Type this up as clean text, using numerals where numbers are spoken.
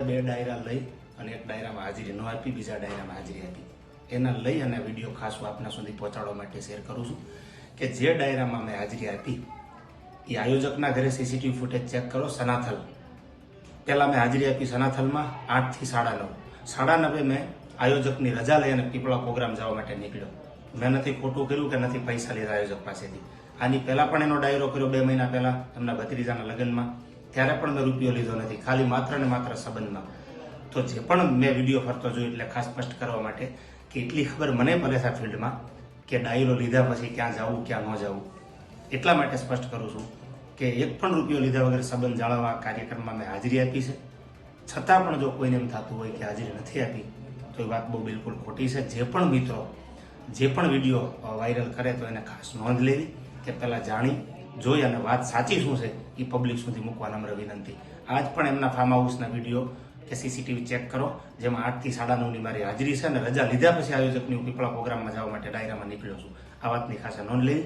બે ડાયરા લઈ અને એક ડાયરામાં હાજરી ન આપી, બીજા ડાયરામાં હાજરી આપી. એના લઈ અને વિડીયો ખાસ હું આપના સુધી પહોંચાડવા માટે શેર કરું છું કે જે ડાયરામાં મેં હાજરી આપી એ આયોજકના ઘરે સીસીટીવી ફૂટેજ ચેક કરો. સનાથલ પહેલાં મેં હાજરી આપી સનાથલમાં 8 થી 9:30. 9:30 મેં આયોજકની રજા લઈ અને પીપળા પ્રોગ્રામ જવા માટે નીકળ્યો. મેં નથી ખોટું કર્યું કે નથી પૈસા લીધા આયોજક પાસેથી. આની પહેલાં પણ એનો ડાયરો કર્યો 2 મહિના પહેલાં એમના ભત્રીજાના લગ્નમાં, ત્યારે પણ મેં રૂપિયો લીધો નથી, ખાલી માત્ર ને માત્ર સંબંધમાં. તો જે પણ મેં વિડીયો ફરતો જોયો એટલે ખાસ સ્પષ્ટ કરવા માટે કે એટલી ખબર મને પડે છે આ ફિલ્ડમાં કે ડાયરો લીધા પછી ક્યાં જવું ક્યાં ન જવું. એટલા માટે સ્પષ્ટ કરું છું કે એક પણ રૂપિયો લીધા વગર સંબંધ જાળવવા કાર્યક્રમમાં મેં હાજરી આપી છે. છતાં પણ જો કોઈને એમ થતું હોય કે હાજરી નથી આપી તો એ વાત બહુ બિલકુલ ખોટી છે. જે પણ મિત્રો જે પણ વિડીયો વાયરલ કરે તો એને ખાસ નોંધ લેવી કે પહેલાં જાણી જોઈ અને વાત સાચી શું છે એ પબ્લિક સુધી મૂકવા નમ્ર વિનંતી. આજ પણ એમના ફાર્મ હાઉસના વિડીયો કે સીસીટીવી ચેક કરો, જેમાં 8 થી 9:30ની મારી હાજરી છે અને રજા લીધા પછી આયોજકની પીપળા પ્રોગ્રામમાં જવા માટે ડાયરામાં નીકળ્યો છું. આ વાતની ખાસ નોંધ લેવી.